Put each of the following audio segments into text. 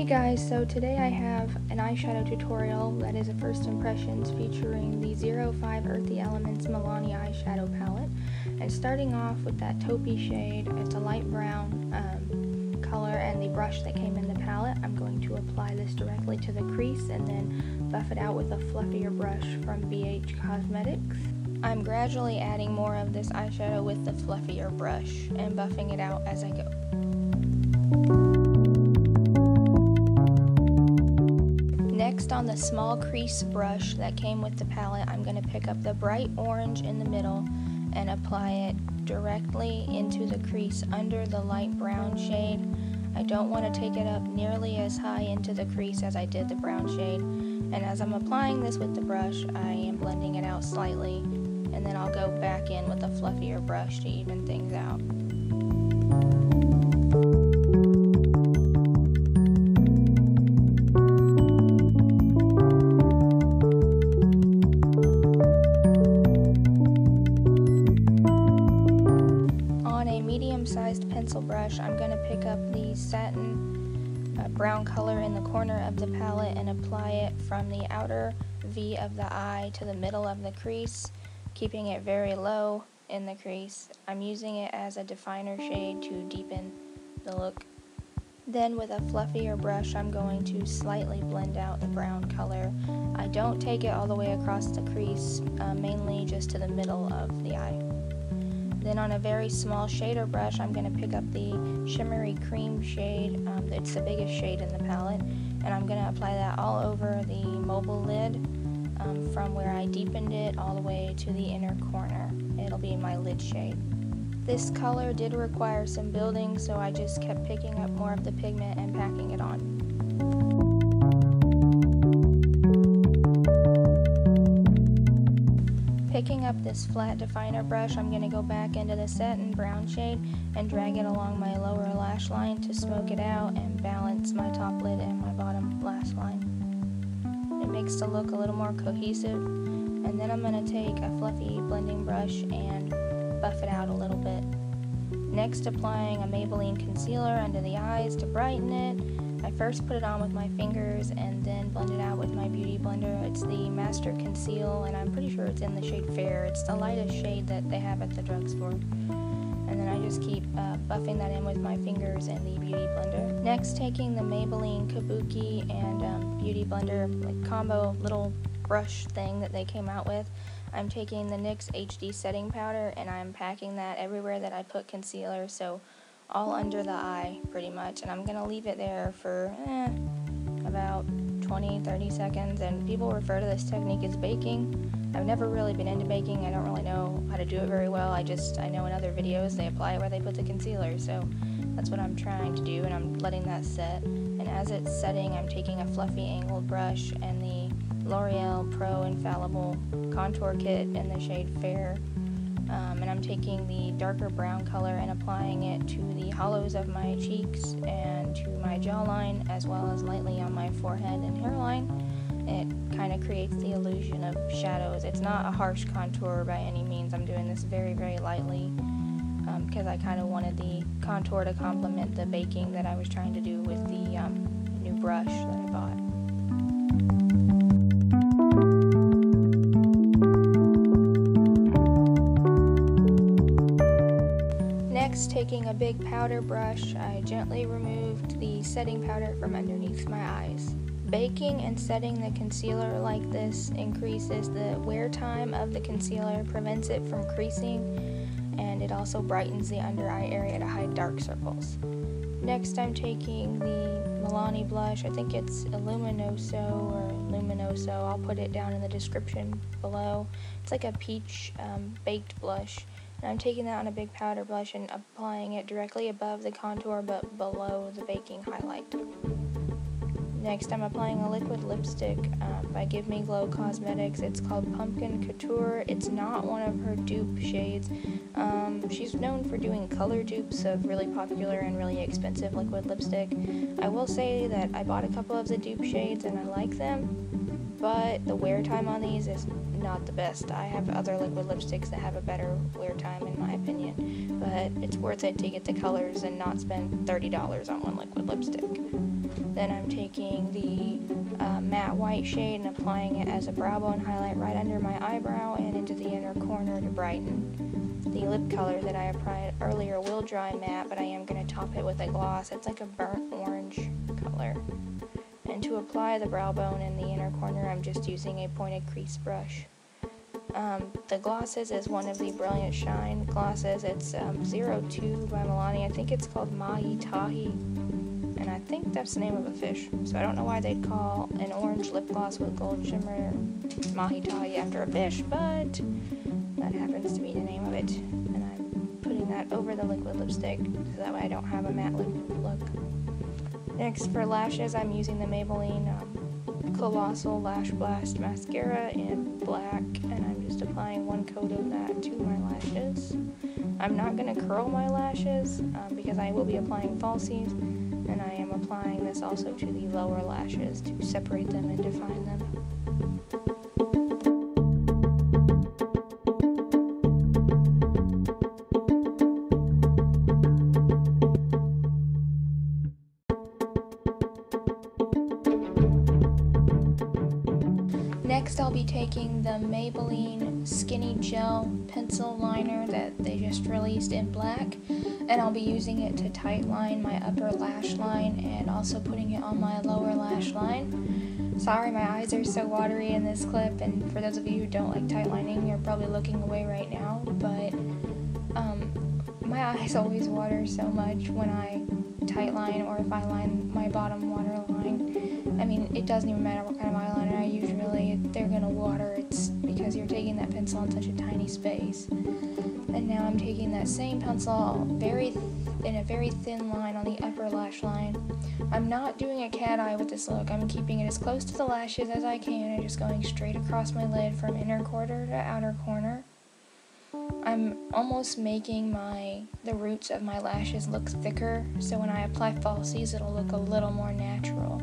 Hey guys, so today I have an eyeshadow tutorial that is a first impressions featuring the 05 Earthy Elements Milani Eyeshadow palette. And starting off with that taupey shade, it's a light brown color, and the brush that came in the palette, I'm going to apply this directly to the crease and then buff it out with a fluffier brush from BH Cosmetics. I'm gradually adding more of this eyeshadow with the fluffier brush and buffing it out as I go. Next, on the small crease brush that came with the palette, I'm going to pick up the bright orange in the middle and apply it directly into the crease under the light brown shade. I don't want to take it up nearly as high into the crease as I did the brown shade. And as I'm applying this with the brush, I am blending it out slightly, and then I'll go back in with a fluffier brush to even things out. Medium-sized pencil brush, I'm going to pick up the satin brown color in the corner of the palette and apply it from the outer V of the eye to the middle of the crease, keeping it very low in the crease. I'm using it as a definer shade to deepen the look. Then with a fluffier brush, I'm going to slightly blend out the brown color. I don't take it all the way across the crease, mainly just to the middle of the eye. Then on a very small shader brush, I'm going to pick up the shimmery cream shade. It's the biggest shade in the palette, and I'm going to apply that all over the mobile lid from where I deepened it all the way to the inner corner. It'll be my lid shade. This color did require some building, so I just kept picking up more of the pigment and packing it on. Picking up this flat definer brush, I'm going to go back into the satin brown shade and drag it along my lower lash line to smoke it out and balance my top lid and my bottom lash line. It makes the look a little more cohesive. And then I'm going to take a fluffy blending brush and buff it out a little bit. Next, applying a Maybelline concealer under the eyes to brighten it. I first put it on with my fingers and then blend it out with my beauty blender. It's the Master Conceal, and I'm pretty sure it's in the shade Fair. It's the lightest shade that they have at the drugstore. And then I just keep buffing that in with my fingers and the beauty blender. Next, taking the Maybelline Kabuki and beauty blender combo little brush thing that they came out with, I'm taking the NYX HD setting powder and I'm packing that everywhere that I put concealer, so all under the eye pretty much, and I'm going to leave it there for about 20-30 seconds. And people refer to this technique as baking. I've never really been into baking. I don't really know how to do it very well. I know in other videos they apply it where they put the concealer, so that's what I'm trying to do, and I'm letting that set. And as it's setting, I'm taking a fluffy angled brush and the L'Oreal Pro Infallible Contour Kit in the shade Fair. And I'm taking the darker brown color and applying it to the hollows of my cheeks and to my jawline, as well as lightly on my forehead and hairline. It kind of creates the illusion of shadows. It's not a harsh contour by any means. I'm doing this very, very lightly because I kind of wanted the contour to complement the baking that I was trying to do with the new brush that I bought. Next, taking a big powder brush, I gently removed the setting powder from underneath my eyes. Baking and setting the concealer like this increases the wear time of the concealer, prevents it from creasing, and it also brightens the under eye area to hide dark circles. Next, I'm taking the Milani blush. I think it's Luminoso. I'll put it down in the description below. It's like a peach baked blush. And I'm taking that on a big powder brush and applying it directly above the contour but below the baking highlight. Next, I'm applying a liquid lipstick by Give Me Glow Cosmetics. It's called Pumpkin Couture. It's not one of her dupe shades. She's known for doing color dupes of really popular and really expensive liquid lipstick. I will say that I bought a couple of the dupe shades and I like them, but the wear time on these is not the best. I have other liquid lipsticks that have a better wear time in my opinion, but it's worth it to get the colors and not spend $30 on one liquid lipstick. Then I'm taking the matte white shade and applying it as a brow bone highlight right under my eyebrow and into the inner corner to brighten. The lip color that I applied earlier will dry matte, but I am going to top it with a gloss. It's like a burnt orange color. And to apply the brow bone in the inner corner, I'm just using a pointed crease brush. The glosses is one of the Brilliant Shine glosses. It's 02 by Milani. I think it's called Mahi Tahi, and I think that's the name of a fish. So I don't know why they'd call an orange lip gloss with gold shimmer Mahi Tahi after a fish, but that happens to be the name of it. And I'm putting that over the liquid lipstick so that way I don't have a matte lip look. Next, for lashes, I'm using the Maybelline Colossal Lash Blast Mascara in black, and I'm just applying one coat of that to my lashes. I'm not going to curl my lashes because I will be applying falsies, and I am applying this also to the lower lashes to separate them and define them. Next, I'll be taking the Maybelline Skinny Gel Pencil Liner that they just released in black, and I'll be using it to tightline my upper lash line and also putting it on my lower lash line. Sorry, my eyes are so watery in this clip, and for those of you who don't like tightlining, you're probably looking away right now, but my eyes always water so much when I tightline or if I line my bottom waterline. I mean, it doesn't even matter what kind of eyeliner I use, really. They're gonna water. It's because you're taking that pencil in such a tiny space. And now I'm taking that same pencil in a very thin line on the upper lash line. I'm not doing a cat eye with this look. I'm keeping it as close to the lashes as I can and just going straight across my lid from inner corner to outer corner. I'm almost making the roots of my lashes look thicker, so when I apply falsies, it'll look a little more natural.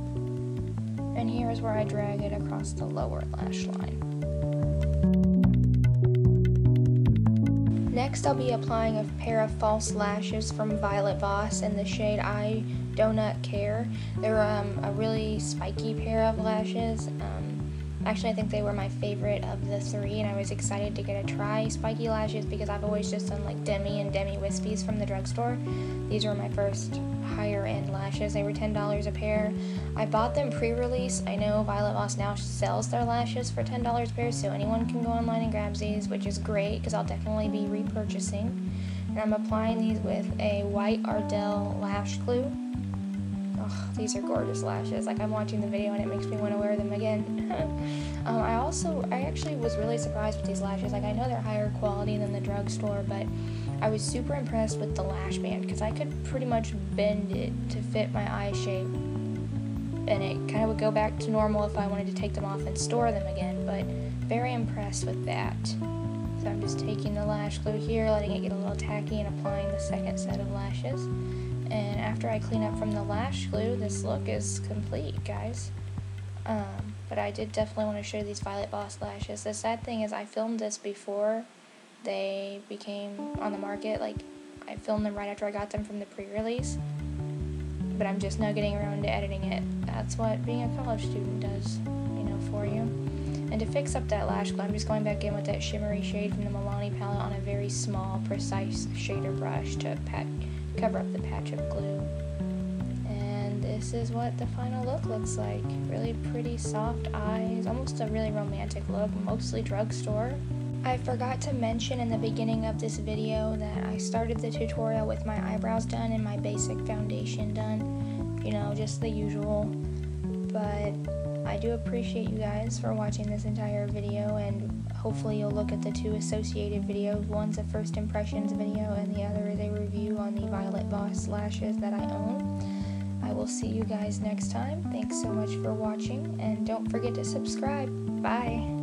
And here's where I drag it across the lower lash line. Next, I'll be applying a pair of false lashes from Violet Voss in the shade I Do Not Care. They're a really spiky pair of lashes. Actually, I think they were my favorite of the three, and I was excited to get a try spiky lashes because I've always just done like demi and demi wispies from the drugstore. These were my first higher end lashes. They were $10 a pair. I bought them pre-release. I know Violet Voss now sells their lashes for $10 a pair, so anyone can go online and grab these, which is great because I'll definitely be repurchasing. And I'm applying these with a white Ardell lash glue. Oh, these are gorgeous lashes. Like, I'm watching the video and it makes me want to wear them again. I actually was really surprised with these lashes. Like, I know they're higher quality than the drugstore, but I was super impressed with the lash band because I could pretty much bend it to fit my eye shape, and it kind of would go back to normal if I wanted to take them off and store them again, but very impressed with that. So I'm just taking the lash glue here, letting it get a little tacky, and applying the second set of lashes. And after I clean up from the lash glue, this look is complete, guys. But I did definitely want to show these Violet Voss lashes. The sad thing is I filmed this before they became on the market. Like, I filmed them right after I got them from the pre-release. But I'm just now getting around to editing it. That's what being a college student does, for you. And to fix up that lash glue, I'm just going back in with that shimmery shade from the Milani palette on a very small, precise shader brush to cover up the patch of glue. And this is what the final look looks like. Really pretty soft eyes, almost a really romantic look, mostly drugstore. I forgot to mention in the beginning of this video that I started the tutorial with my eyebrows done and my basic foundation done. Just the usual. But I do appreciate you guys for watching this entire video, and hopefully you'll look at the two associated videos. One's a first impressions video and the other is a review on the Violet Voss lashes that I own. I will see you guys next time. Thanks so much for watching, and don't forget to subscribe. Bye!